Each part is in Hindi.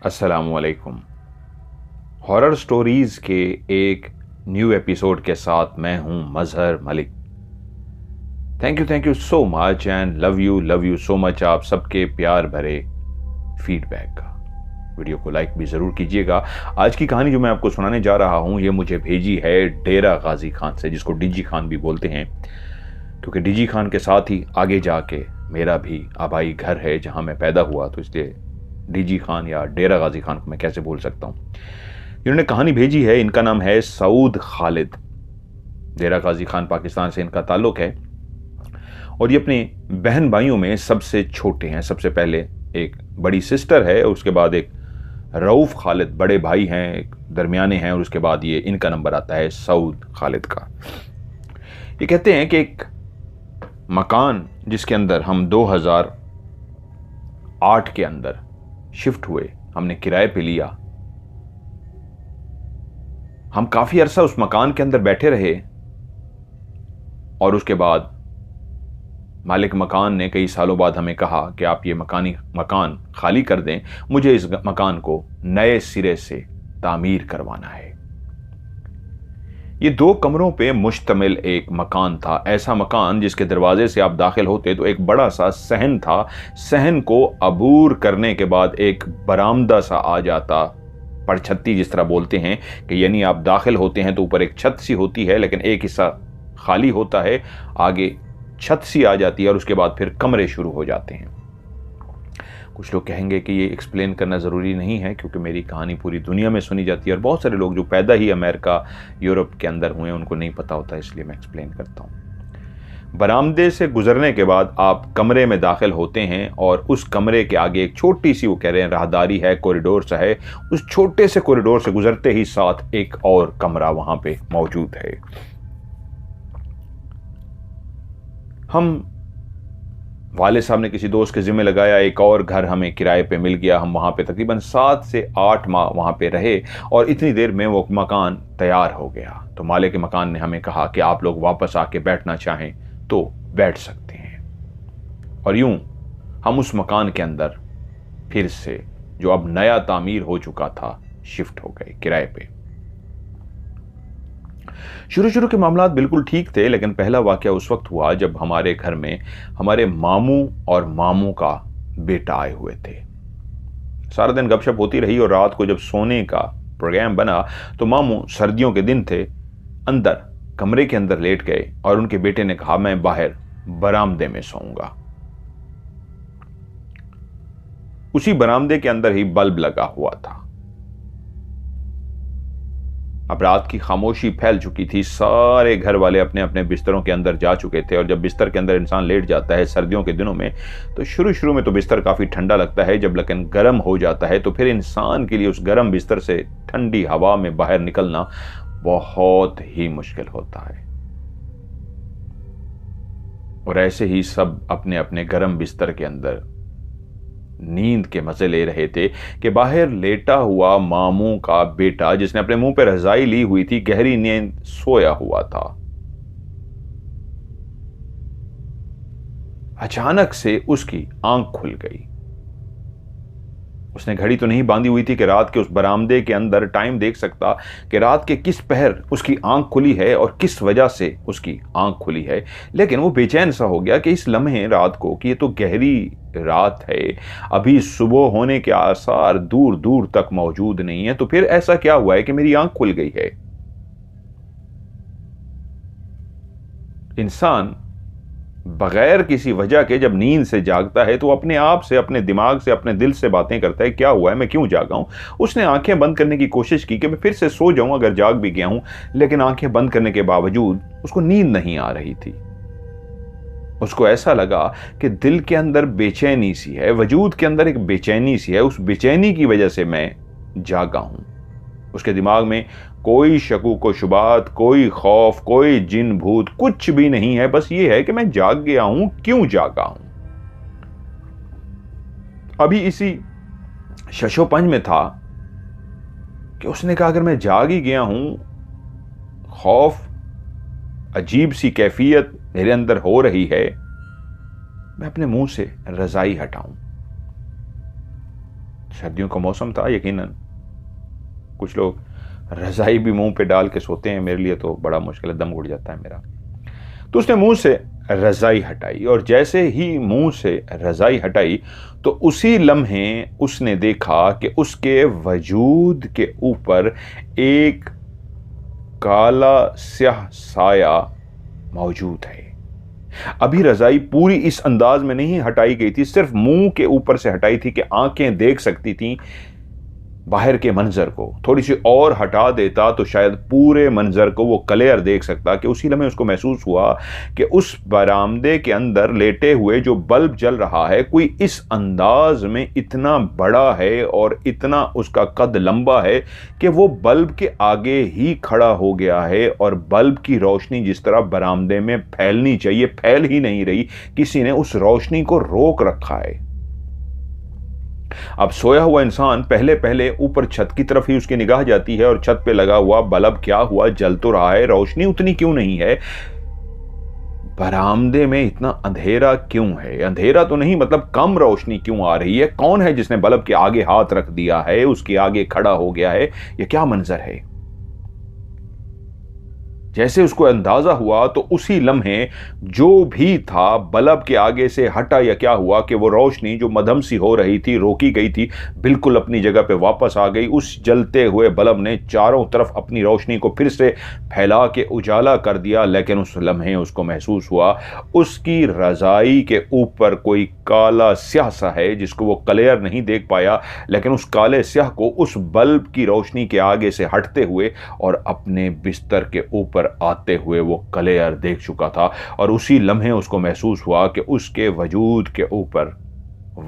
अस्सलामुअलैकुम। हॉरर स्टोरीज के एक न्यू एपिसोड के साथ मैं हूं Mazhar Malik. Thank you so much and love you so much आप सबके प्यार भरे फीडबैक का। वीडियो को लाइक भी ज़रूर कीजिएगा। आज की कहानी जो मैं आपको सुनाने जा रहा हूं ये मुझे भेजी है डेरा गाजी खान से, जिसको डीजी खान भी बोलते हैं, क्योंकि डीजी खान के साथ ही आगे जाके मेरा भी आबाई घर है जहां मैं पैदा हुआ, तो इसलिए डीजी खान या डेरा गाजी खान को मैं कैसे बोल सकता हूं। इन्होंने कहानी भेजी है। इनका नाम है सऊद खालिद। डेरा गाजी खान पाकिस्तान से इनका ताल्लुक है और ये अपने बहन भाइयों में सबसे छोटे हैं। सबसे पहले एक बड़ी सिस्टर है, उसके बाद एक रऊफ खालिद बड़े भाई हैं, एक दरमियाने हैं, और उसके बाद ये इनका नंबर आता है सऊद खालिद का। ये कहते हैं कि एक मकान जिसके अंदर हम 2008 के अंदर शिफ्ट हुए, हमने किराए पे लिया। हम काफी अरसा उस मकान के अंदर बैठे रहे और उसके बाद मालिक मकान ने कई सालों बाद हमें कहा कि आप ये मकान खाली कर दें, मुझे इस मकान को नए सिरे से तामीर करवाना है। ये 2 कमरों पे मुश्तमिल एक मकान था। ऐसा मकान जिसके दरवाजे से आप दाखिल होते तो एक बड़ा सा सहन था। सहन को अबूर करने के बाद एक बरामदा सा आ जाता, परछत्ती जिस तरह बोलते हैं, कि यानी आप दाखिल होते हैं तो ऊपर एक छत सी होती है, लेकिन एक हिस्सा खाली होता है, आगे छत सी आ जाती है और उसके बाद फिर कमरे शुरू हो जाते हैं। कुछ लोग कहेंगे कि ये एक्सप्लेन करना ज़रूरी नहीं है, क्योंकि मेरी कहानी पूरी दुनिया में सुनी जाती है और बहुत सारे लोग जो पैदा ही अमेरिका यूरोप के अंदर हुए हैं उनको नहीं पता होता, इसलिए मैं एक्सप्लेन करता हूँ। बरामदे से गुजरने के बाद आप कमरे में दाखिल होते हैं और उस कमरे के आगे एक छोटी सी, वो कह रहे हैं, राहदारी है, कॉरिडोर सा है। उस छोटे से कॉरिडोर से गुजरते ही साथ एक और कमरा वहां पे मौजूद है। हम वाले साहब ने किसी दोस्त के जिम्मे लगाया, एक और घर हमें किराए पे मिल गया। हम वहाँ पे तकरीबन 7 से 8 माह वहाँ पे रहे और इतनी देर में वो मकान तैयार हो गया। तो मालिक मकान ने हमें कहा कि आप लोग वापस आके बैठना चाहें तो बैठ सकते हैं। और यूं हम उस मकान के अंदर फिर से, जो अब नया तामीर हो चुका था, शिफ्ट हो गए किराए पे। शुरू के मामलात बिल्कुल ठीक थे, लेकिन पहला वाकया उस वक्त हुआ जब हमारे घर में हमारे मामू और मामू का बेटा आए हुए थे। सारा दिन गपशप होती रही और रात को जब सोने का प्रोग्राम बना तो मामू, सर्दियों के दिन थे, अंदर कमरे के अंदर लेट गए और उनके बेटे ने कहा मैं बाहर बरामदे में सोऊंगा। उसी बरामदे के अंदर ही बल्ब लगा हुआ था। अब रात की खामोशी फैल चुकी थी, सारे घर वाले अपने अपने बिस्तरों के अंदर जा चुके थे। और जब बिस्तर के अंदर इंसान लेट जाता है सर्दियों के दिनों में, तो शुरू में तो बिस्तर काफ़ी ठंडा लगता है। जब लेकिन गर्म हो जाता है तो फिर इंसान के लिए उस गर्म बिस्तर से ठंडी हवा में बाहर निकलना बहुत ही मुश्किल होता है। और ऐसे ही सब अपने अपने गर्म बिस्तर के अंदर नींद के मजे ले रहे थे कि बाहर लेटा हुआ मामू का बेटा, जिसने अपने मुंह पर रजाई ली हुई थी, गहरी नींद सोया हुआ था। अचानक से उसकी आंख खुल गई। उसने घड़ी तो नहीं बांधी हुई थी कि रात के उस बरामदे के अंदर टाइम देख सकता कि रात के किस पहर उसकी आंख खुली है और किस वजह से उसकी आंख खुली है। लेकिन वो बेचैन सा हो गया कि इस लम्हे रात को, कि ये तो गहरी रात है, अभी सुबह होने के आसार दूर दूर तक मौजूद नहीं है, तो फिर ऐसा क्या हुआ है कि मेरी आंख खुल गई है। इंसान बगैर किसी वजह के जब नींद से जागता है तो अपने आप से, अपने दिमाग से, अपने दिल से बातें करता है, क्या हुआ है, मैं क्यों जागा हूं। उसने आंखें बंद करने की कोशिश की कि मैं फिर से सो जाऊं अगर जाग भी गया हूं, लेकिन आंखें बंद करने के बावजूद उसको नींद नहीं आ रही थी। उसको ऐसा लगा कि दिल के अंदर बेचैनी सी है, वजूद के अंदर एक बेचैनी सी है, उस बेचैनी की वजह से मैं जागा हूं। उसके दिमाग में कोई शकूक व शुबात, कोई खौफ, कोई जिन भूत, कुछ भी नहीं है। बस ये है कि मैं जाग गया हूं, क्यों जागा हूं। अभी इसी शशोपंज में था कि उसने कहा अगर मैं जाग ही गया हूं, खौफ, अजीब सी कैफियत मेरे अंदर हो रही है, मैं अपने मुंह से रजाई हटाऊं। सर्दियों का मौसम था यकीनन। कुछ लोग रजाई भी मुंह पे डाल के सोते हैं, मेरे लिए तो बड़ा मुश्किल है, दम घुट जाता है मेरा। तो उसने मुंह से रजाई हटाई, और जैसे ही मुंह से रजाई हटाई तो उसी लम्हे उसने देखा कि उसके वजूद के ऊपर एक काला स्याह साया मौजूद है। अभी रजाई पूरी इस अंदाज में नहीं हटाई गई थी, सिर्फ मुंह के ऊपर से हटाई थी कि आंखें देख सकती थीं बाहर के मंजर को। थोड़ी सी और हटा देता तो शायद पूरे मंजर को वो क्लियर देख सकता। कि उसी लम्हे उसको महसूस हुआ कि उस बरामदे के अंदर लेटे हुए जो बल्ब जल रहा है, कोई इस अंदाज में इतना बड़ा है और इतना उसका कद लंबा है कि वो बल्ब के आगे ही खड़ा हो गया है, और बल्ब की रोशनी जिस तरह बरामदे में फैलनी चाहिए फैल ही नहीं रही, किसी ने उस रोशनी को रोक रखा है। अब सोया हुआ इंसान पहले पहले ऊपर छत की तरफ ही उसकी निगाह जाती है, और छत पे लगा हुआ बल्ब क्या हुआ, जल तो रहा है, रोशनी उतनी क्यों नहीं है, बरामदे में इतना अंधेरा क्यों है, अंधेरा तो नहीं मतलब कम रोशनी क्यों आ रही है, कौन है जिसने बल्ब के आगे हाथ रख दिया है, उसके आगे खड़ा हो गया है, यह क्या मंजर है। जैसे उसको अंदाजा हुआ तो उसी लम्हे जो भी था बल्ब के आगे से हटा, या क्या हुआ कि वो रोशनी जो मध्यम सी हो रही थी, रोकी गई थी, बिल्कुल अपनी जगह पे वापस आ गई। उस जलते हुए बल्ब ने चारों तरफ अपनी रोशनी को फिर से फैला के उजाला कर दिया। लेकिन उस लम्हे उसको महसूस हुआ उसकी रजाई के ऊपर कोई काला स्याह सा है, जिसको वो क्लियर नहीं देख पाया, लेकिन उस काले स्याह को उस बल्ब की रोशनी के आगे से हटते हुए और अपने बिस्तर के ऊपर आते हुए वो क्लियर देख चुका था। और उसी लम्हे उसको महसूस हुआ कि उसके वजूद के ऊपर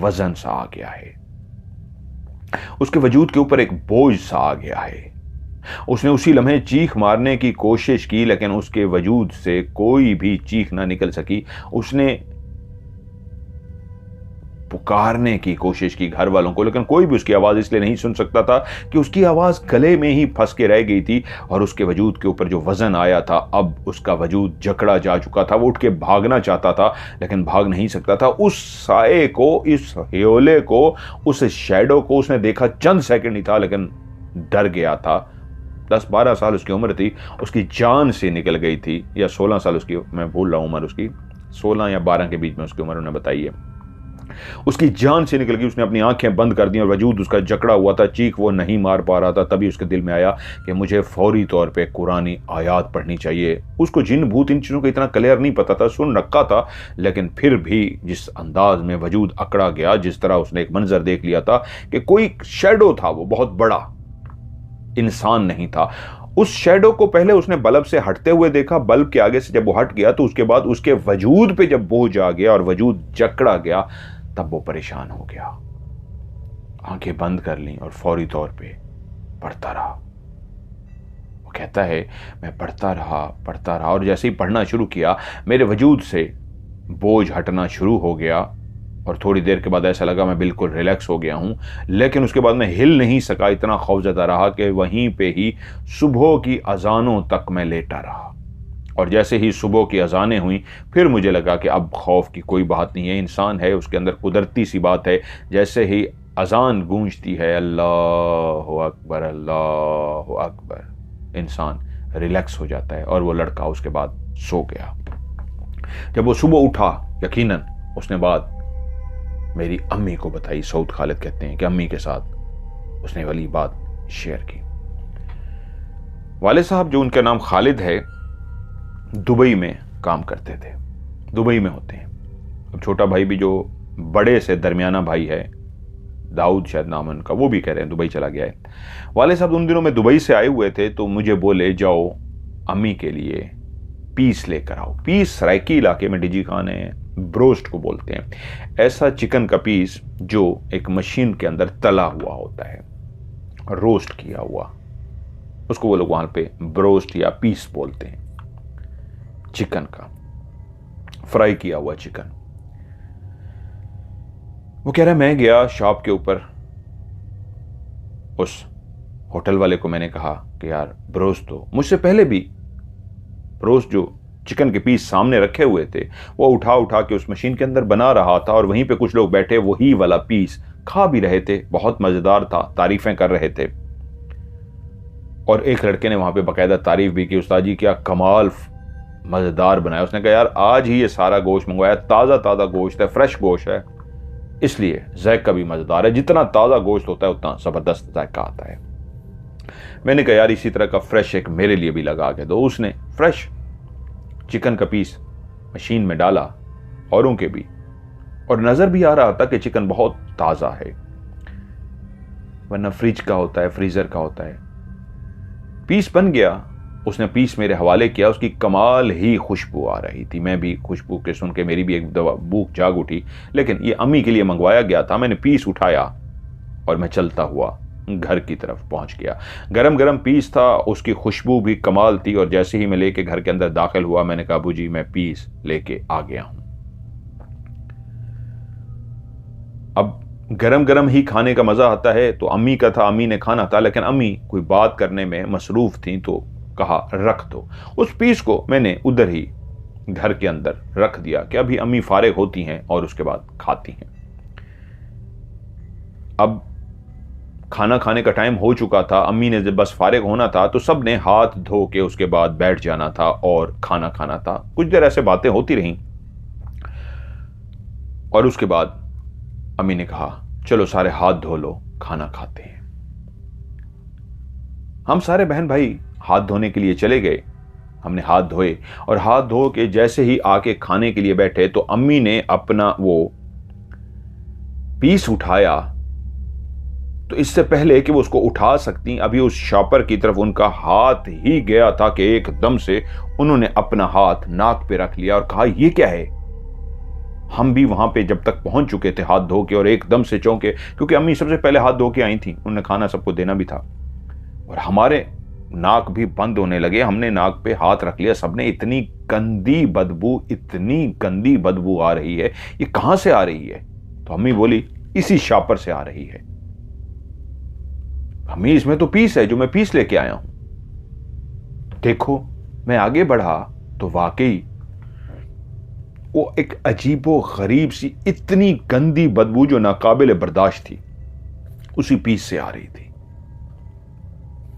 वजन सा आ गया है, उसके वजूद के ऊपर एक बोझ सा आ गया है। उसने उसी लम्हे चीख मारने की कोशिश की, लेकिन उसके वजूद से कोई भी चीख ना निकल सकी। उसने पुकारने की कोशिश की घर वालों को, लेकिन कोई भी उसकी आवाज इसलिए नहीं सुन सकता था कि उसकी आवाज गले में ही फंस के रह गई थी, और उसके वजूद के ऊपर जो वजन आया था अब उसका वजूद जकड़ा जा चुका था। वो उठ के भागना चाहता था लेकिन भाग नहीं सकता था। उस साए को, इस ह्योले को, उस शैडो को उसने देखा चंद सेकंड ही था, लेकिन डर गया था। 10-12 साल उसकी उम्र थी, उसकी जान से निकल गई थी, या 16 साल उसकी, मैं भूल रहा हूं उम्र उसकी, 16 या 12 के बीच में उसकी उम्र उन्हें बताई है। उसकी जान से निकल गई, उसने अपनी आंखें बंद कर दी और वजूद उसका जकड़ा हुआ था, चीख वो नहीं मार पा रहा था। तभी उसके दिल में आया कि मुझे फौरी तौर पे कुरानी आयात पढ़नी चाहिए। उसको जिन भूत इन चीज़ों का इतना क्लियर नहीं पता था, सुन रखा था, लेकिन फिर भी जिस अंदाज में वजूद अकड़ा गया, जिस तरह उसने एक मंजर देख लिया था कि कोई शैडो था, वो बहुत बड़ा इंसान नहीं था। उस शैडो को पहले उसने बल्ब से हटते हुए देखा, बल्ब के आगे से जब वो हट गया तो उसके बाद उसके वजूद पे जब बोझ आ गया और वजूद जकड़ा गया, तब वो परेशान हो गया। आंखें बंद कर लीं और फौरी तौर पे पढ़ता रहा। वो कहता है मैं पढ़ता रहा और जैसे ही पढ़ना शुरू किया मेरे वजूद से बोझ हटना शुरू हो गया, और थोड़ी देर के बाद ऐसा लगा मैं बिल्कुल रिलैक्स हो गया हूं। लेकिन उसके बाद मैं हिल नहीं सका, इतना खौफजदा रहा कि वहीं पे ही सुबह की अजानों तक मैं लेटा रहा। और जैसे ही सुबह की अजानें हुई फिर मुझे लगा कि अब खौफ की कोई बात नहीं है, इंसान है, उसके अंदर कुदरती सी बात है। जैसे ही अजान गूंजती है अल्लाहु अकबर अल्लाहु अकबर, इंसान रिलैक्स हो जाता है और वो लड़का उसके बाद सो गया। जब वो सुबह उठा, यकीनन उसने बात मेरी अम्मी को बताई। सऊद खालिद कहते हैं कि अम्मी के साथ उसने वाली बात शेयर की। वाले साहब जो उनका नाम खालिद है, दुबई में काम करते थे, दुबई में होते हैं। अब छोटा भाई भी जो बड़े से दरमियाना भाई है, दाऊद शायद नाम है उनका, वो भी कह रहे हैं दुबई चला गया है। वाले साहब उन दिनों में दुबई से आए हुए थे, तो मुझे बोले जाओ अम्मी के लिए पीस लेकर आओ। पीस सराइकी इलाके में डिजी खान है, ब्रोस्ट को बोलते हैं, ऐसा चिकन का पीस जो एक मशीन के अंदर तला हुआ होता है, रोस्ट किया हुआ, उसको वो लोग वहां पे ब्रोस्ट या पीस बोलते हैं। चिकन का फ्राई किया हुआ चिकन। वो कह रहा है मैं गया शॉप के ऊपर, उस होटल वाले को मैंने कहा कि यार ब्रोस्ट दो। मुझसे पहले भी ब्रोस्ट जो चिकन के पीस सामने रखे हुए थे वो उठा उठा के उस मशीन के अंदर बना रहा था, और वहीं पे कुछ लोग बैठे वही वाला पीस खा भी रहे थे, बहुत मज़ेदार था, तारीफ़ें कर रहे थे। और एक लड़के ने वहाँ पे बाकायदा तारीफ़ भी की, उस्ताद जी क्या कमाल मज़ेदार बनाया। उसने कहा यार आज ही ये सारा गोश्त मंगवाया, ताज़ा ताज़ा गोश्त है, फ्रेश गोश्त है, इसलिए जायका भी मज़ेदार है। जितना ताज़ा गोश्त होता है उतना ज़बरदस्त जायका आता है। मैंने कहा यार इसी तरह का फ्रेश एक मेरे लिए भी लगा के दो। उसने फ्रेश चिकन का पीस मशीन में डाला, औरों के भी, और नज़र भी आ रहा था कि चिकन बहुत ताज़ा है, वरना फ्रिज का होता है, फ्रीज़र का होता है। पीस बन गया, उसने पीस मेरे हवाले किया, उसकी कमाल ही खुशबू आ रही थी। मैं भी खुशबू के सुन के मेरी भी एक दवा भूख जाग उठी, लेकिन ये अम्मी के लिए मंगवाया गया था। मैंने पीस उठाया और मैं चलता हुआ घर की तरफ पहुंच गया। गरम गरम पीस था, उसकी खुशबू भी कमाल थी, और जैसे ही मैं लेके घर के अंदर दाखिल हुआ मैंने कहा अबू जी मैं पीस लेके आ गया हूं। अब गरम गरम ही खाने का मजा आता है, तो अम्मी का था, अम्मी ने खाना था, लेकिन अम्मी कोई बात करने में मसरूफ थी तो कहा रख दो। उस पीस को मैंने उधर ही घर के अंदर रख दिया कि अभी अम्मी फारिग होती हैं और उसके बाद खाती हैं। अब खाना खाने का टाइम हो चुका था, अम्मी ने जब बस फारिग होना था तो सब ने हाथ धो के उसके बाद बैठ जाना था और खाना खाना था। कुछ देर ऐसे बातें होती रहीं और उसके बाद अम्मी ने कहा चलो सारे हाथ धो लो, खाना खाते हैं। हम सारे बहन भाई हाथ धोने के लिए चले गए। हमने हाथ धोए और हाथ धो के जैसे ही आके खाने के लिए बैठे तो अम्मी ने अपना वो पीस उठाया, तो इससे पहले कि वो उसको उठा सकती, अभी उस शॉपर की तरफ उनका हाथ ही गया था कि एकदम से उन्होंने अपना हाथ नाक पे रख लिया और कहा ये क्या है। हम भी वहां पे जब तक पहुंच चुके थे हाथ धो के और एकदम से चौंके, क्योंकि अम्मी सबसे पहले हाथ धो के आई थी, उन्होंने खाना सबको देना भी था, और हमारे नाक भी बंद होने लगे। हमने नाक पे हाथ रख लिया, सबने, इतनी गंदी बदबू, इतनी गंदी बदबू आ रही है, ये कहां से आ रही है। तो अम्मी बोली इसी शॉपर से आ रही है। अम्मी इसमें तो पीस है, जो मैं पीस लेके आया हूं। देखो मैं आगे बढ़ा तो वाकई वो एक अजीबो गरीब सी इतनी गंदी बदबू जो नाकाबिल बर्दाश्त थी उसी पीस से आ रही थी।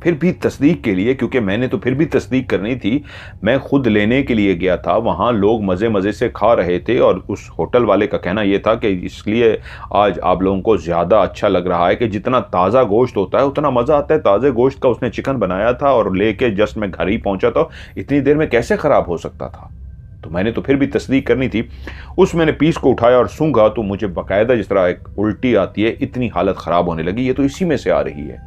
फिर भी तस्दीक के लिए, क्योंकि मैंने तो फिर भी तस्दीक करनी थी, मैं खुद लेने के लिए गया था। वहाँ लोग मज़े मज़े से खा रहे थे और उस होटल वाले का कहना यह था कि इसलिए आज आप लोगों को ज़्यादा अच्छा लग रहा है कि जितना ताज़ा गोश्त होता है उतना मज़ा आता है। ताज़े गोश्त का उसने चिकन बनाया था और लेके जस्ट मैं घर ही पहुँचा था, इतनी देर में कैसे ख़राब हो सकता था। तो मैंने तो फिर भी तस्दीक करनी थी। उस मैंने पीस को उठाया और सूंघा तो मुझे बाकायदा जिस तरह एक उल्टी आती है, इतनी हालत ख़राब होने लगी, ये तो इसी में से आ रही है।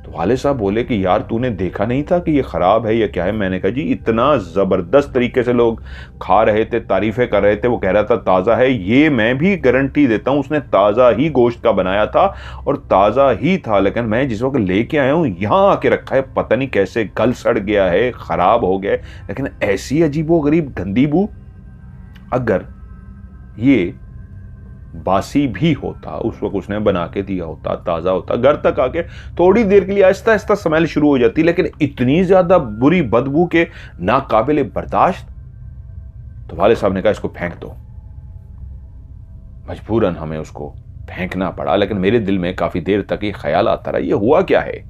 तो वाले साहब बोले कि यार तूने देखा नहीं था कि ये ख़राब है या क्या है। मैंने कहा जी इतना ज़बरदस्त तरीके से लोग खा रहे थे, तारीफ़ें कर रहे थे, वो कह रहा था ताज़ा है। ये मैं भी गारंटी देता हूँ उसने ताज़ा ही गोश्त का बनाया था और ताज़ा ही था, लेकिन मैं जिस वक्त लेके आया हूँ यहाँ आके रखा है, पता नहीं कैसे गल सड़ गया है, ख़राब हो गया है। लेकिन ऐसी अजीबोगरीब गंदी बू, अगर ये बासी भी होता, उस वक्त उसने बना के दिया होता, ताज़ा होता, घर तक आके थोड़ी देर के लिए आहिस्ता आहिस्ता स्मेल शुरू हो जाती, लेकिन इतनी ज़्यादा बुरी बदबू के नाकाबिले बर्दाश्त। तो वाले साहब ने कहा इसको फेंक दो। मजबूरन हमें उसको फेंकना पड़ा, लेकिन मेरे दिल में काफ़ी देर तक ये ख्याल आता रहा ये हुआ क्या है।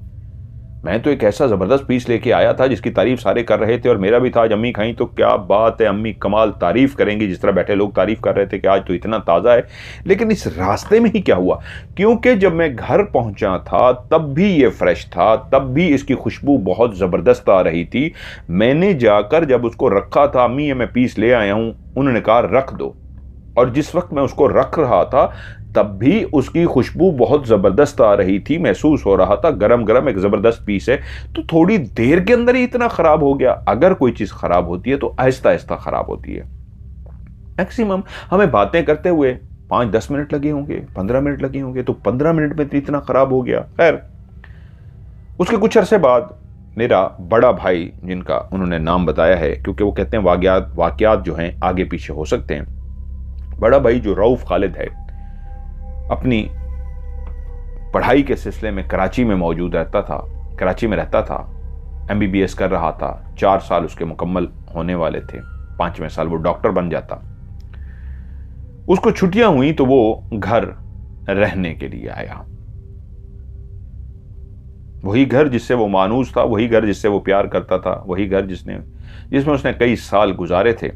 मैं तो एक ऐसा ज़बरदस्त पीस लेके आया था जिसकी तारीफ सारे कर रहे थे और मेरा भी था। आज अम्मी खाई तो क्या बात है, अम्मी कमाल तारीफ करेंगी, जिस तरह बैठे लोग तारीफ कर रहे थे कि आज तो इतना ताज़ा है। लेकिन इस रास्ते में ही क्या हुआ, क्योंकि जब मैं घर पहुंचा था तब भी ये फ्रेश था, तब भी इसकी खुशबू बहुत ज़बरदस्त आ रही थी। मैंने जाकर जब उसको रखा था, अम्मी ये मैं पीस ले आया हूँ, उन्होंने कहा रख दो, और जिस वक्त मैं उसको रख रहा था तब भी उसकी खुशबू बहुत ज़बरदस्त आ रही थी। महसूस हो रहा था गरम गरम एक ज़बरदस्त पीस है। तो थोड़ी देर के अंदर ही इतना ख़राब हो गया। अगर कोई चीज़ ख़राब होती है तो आहिस्ता आहिस्ता ख़राब होती है। मैक्सिमम हमें बातें करते हुए 5-10 मिनट लगे होंगे, 15 मिनट लगे होंगे, तो 15 मिनट में इतना ख़राब हो गया। खैर उसके कुछ अरसे बाद मेरा बड़ा भाई, जिनका उन्होंने नाम बताया है क्योंकि वो कहते हैं वाक़यात जो हैं आगे पीछे हो सकते हैं, बड़ा भाई जो रऊफ खालिद है, अपनी पढ़ाई के सिलसिले में कराची में मौजूद रहता था, कराची में रहता था, MBBS कर रहा था। 4 साल उसके मुकम्मल होने वाले थे, 5वें साल वो डॉक्टर बन जाता। उसको छुट्टियां हुई तो वो घर रहने के लिए आया। वही घर जिससे वो मानूस था, वही घर जिससे वो प्यार करता था, वही घर जिसमें उसने कई साल गुजारे थे।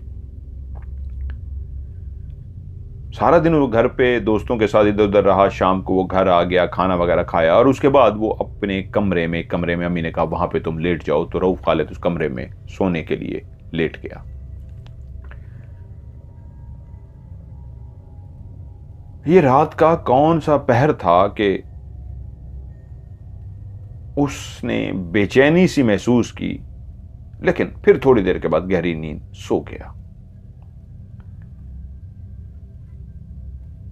सारा दिन वो घर पे दोस्तों के साथ इधर उधर रहा, शाम को वो घर आ गया, खाना वगैरह खाया और उसके बाद वो अपने कमरे में अम्मी ने कहा वहां पे तुम लेट जाओ, तो रऊफ खालिद उस कमरे में सोने के लिए लेट गया। ये रात का कौन सा पहर था कि उसने बेचैनी सी महसूस की, लेकिन फिर थोड़ी देर के बाद गहरी नींद सो गया।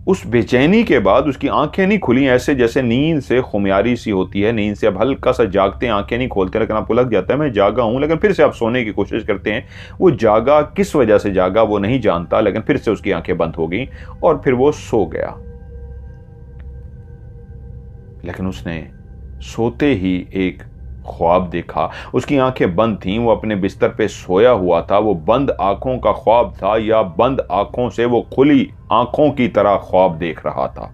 उस बेचैनी के बाद उसकी आंखें नहीं खुली, ऐसे जैसे नींद से खुमियारी सी होती है, नींद से अब हल्का सा जागते हैं, आंखें नहीं खोलते, लेकिन आपको लग जाता है मैं जागा हूं, लेकिन फिर से आप सोने की कोशिश करते हैं। वो जागा, किस वजह से जागा वो नहीं जानता, लेकिन फिर से उसकी आंखें बंद हो गई और फिर वो सो गया। लेकिन उसने सोते ही एक ख्वाब देखा। उसकी आंखें बंद थीं, वो अपने बिस्तर पे सोया हुआ था। वो बंद आंखों का ख्वाब था या बंद आंखों से वो खुली आंखों की तरह ख्वाब देख रहा था।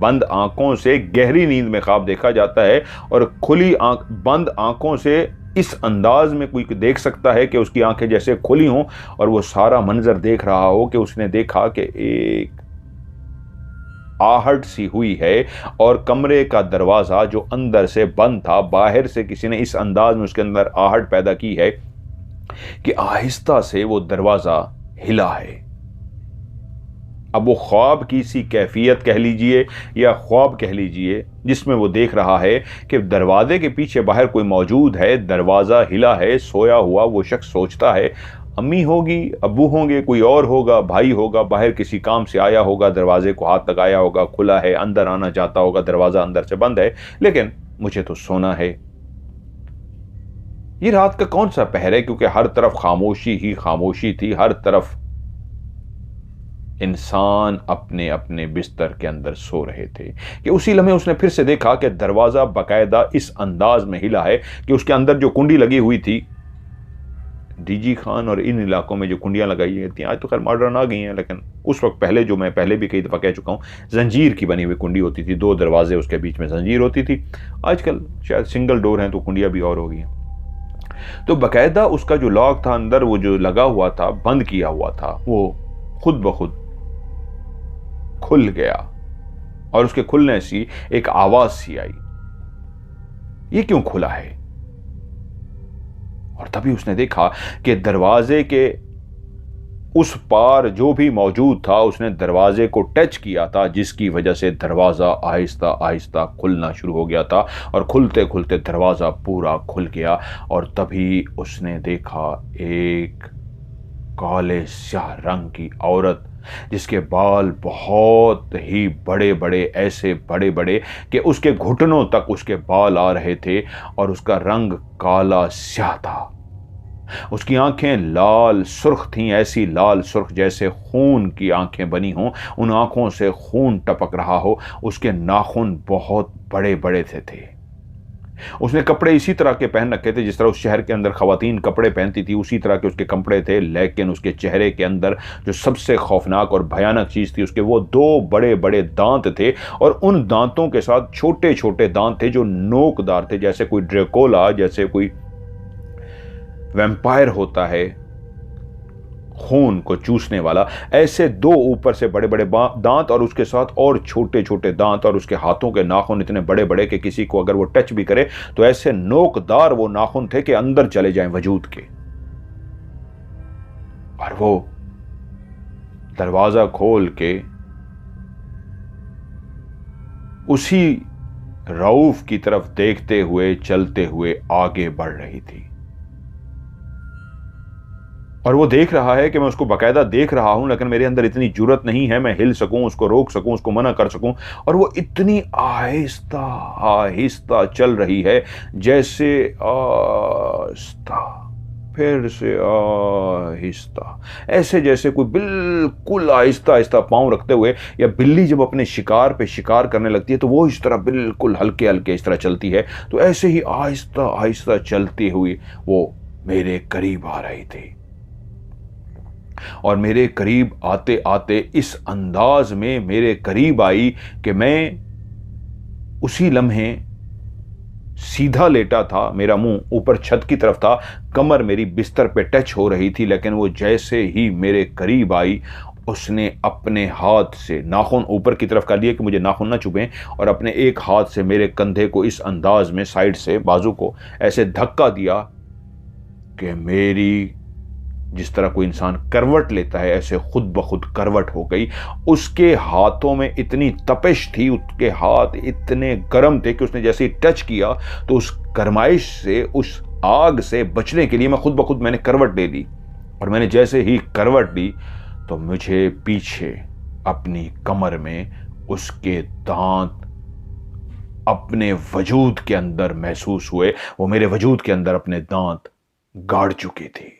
बंद आंखों से गहरी नींद में ख्वाब देखा जाता है और बंद आंखों से इस अंदाज में कोई देख सकता है कि उसकी आंखें जैसे खुली हों और वो सारा मंजर देख रहा हो कि उसने देखा कि एक आहट सी हुई है और कमरे का दरवाजा जो अंदर से बंद था, बाहर से किसी ने इस अंदाज में उसके अंदर आहट पैदा की है कि आहिस्ता से वो दरवाजा हिला है। अब वो ख्वाब की सी कैफियत कह लीजिए या ख्वाब कह लीजिए जिसमें वो देख रहा है कि दरवाजे के पीछे बाहर कोई मौजूद है, दरवाजा हिला है, सोया हुआ वो शख्स सोचता है अम्मी होगी, अब्बू होंगे, कोई और होगा, भाई होगा, बाहर किसी काम से आया होगा, दरवाजे को हाथ लगाया होगा, खुला है, अंदर आना चाहता होगा, दरवाजा अंदर से बंद है, लेकिन मुझे तो सोना है। ये रात का कौन सा पहर है, क्योंकि हर तरफ खामोशी ही खामोशी थी, हर तरफ इंसान अपने अपने बिस्तर के अंदर सो रहे थे कि उसी लम्हे उसने फिर से देखा कि दरवाजा बाकायदा इस अंदाज में हिला है कि उसके अंदर जो कुंडी लगी हुई थी, डीजी खान और इन इलाकों में जो कुंडियां लगाई थी, आज तो खैर मॉडर्न आ गई हैं, लेकिन उस वक्त पहले जो मैं पहले भी कई दफ़ा कह चुका हूँ, जंजीर की बनी हुई कुंडी होती थी, 2 दरवाजे उसके बीच में जंजीर होती थी। आजकल शायद सिंगल डोर हैं तो कुंडियां भी और हो गई हैं। तो बाकायदा उसका जो लॉक था अंदर, वो जो लगा हुआ था, बंद किया हुआ था, वो खुद ब खुद खुल गया और उसके खुलने सी एक आवाज सी आई, ये क्यों खुला है? और तभी उसने देखा कि दरवाजे के उस पार जो भी मौजूद था उसने दरवाजे को टच किया था, जिसकी वजह से दरवाजा आहिस्ता आहिस्ता खुलना शुरू हो गया था और खुलते खुलते दरवाजा पूरा खुल गया। और तभी उसने देखा एक काले स्याह रंग की औरत जिसके बाल बहुत ही बड़े बड़े, ऐसे बड़े बड़े कि उसके घुटनों तक उसके बाल आ रहे थे और उसका रंग काला स्याह था। उसकी आंखें लाल सुर्ख थीं, ऐसी लाल सुर्ख जैसे खून की आंखें बनी हों, उन आंखों से खून टपक रहा हो। उसके नाखून बहुत बड़े बड़े थे। उसने कपड़े इसी तरह के पहन रखे थे जिस तरह उस शहर के अंदर खवातीन कपड़े पहनती थी, उसी तरह के उसके कपड़े थे, लेकिन उसके चेहरे के अंदर जो सबसे खौफनाक और भयानक चीज थी, उसके वो 2 बड़े बड़े दांत थे और उन दांतों के साथ छोटे छोटे दांत थे जो नोकदार थे, जैसे कोई ड्रेकोला, जैसे कोई वैम्पायर होता है खून को चूसने वाला, ऐसे 2 ऊपर से बड़े बड़े दांत और उसके साथ और छोटे छोटे दांत, और उसके हाथों के नाखून इतने बड़े बड़े कि किसी को अगर वो टच भी करे तो ऐसे नोकदार वो नाखून थे कि अंदर चले जाएं वजूद के। और वो दरवाजा खोल के उसी रऊफ की तरफ देखते हुए चलते हुए आगे बढ़ रही थी। और वो देख रहा है कि मैं उसको बाकायदा देख रहा हूं, लेकिन मेरे अंदर इतनी जुर्रत नहीं है मैं हिल सकूं, उसको रोक सकूं, उसको मना कर सकूं। और वो इतनी आहिस्ता आहिस्ता चल रही है जैसे आहिस्ता फिर से आहिस्ता, ऐसे जैसे कोई बिल्कुल आहिस्ता आहिस्ता पांव रखते हुए, या बिल्ली जब अपने शिकार पे शिकार करने लगती है तो वो इस तरह बिल्कुल हल्के हल्के इस तरह चलती है, तो ऐसे ही आहिस्ता आहिस्ता चलती हुई वो मेरे करीब आ रही थी। और मेरे करीब आते आते इस अंदाज में मेरे करीब आई कि मैं उसी लम्हे सीधा लेटा था, मेरा मुंह ऊपर छत की तरफ था, कमर मेरी बिस्तर पे टच हो रही थी, लेकिन वो जैसे ही मेरे करीब आई उसने अपने हाथ से नाखून ऊपर की तरफ कर लिए कि मुझे नाखून ना चुभें, और अपने एक हाथ से मेरे कंधे को इस अंदाज में साइड से बाजू को ऐसे धक्का दिया कि मेरी, जिस तरह कोई इंसान करवट लेता है ऐसे खुद ब खुद करवट हो गई। उसके हाथों में इतनी तपिश थी, उसके हाथ इतने गर्म थे कि उसने जैसे ही टच किया तो उस गरमाइश से, उस आग से बचने के लिए मैं खुद ब खुद मैंने करवट ले ली। और मैंने जैसे ही करवट ली तो मुझे पीछे अपनी कमर में उसके दांत अपने वजूद के अंदर महसूस हुए। वो मेरे वजूद के अंदर अपने दांत गाड़ चुकी थी।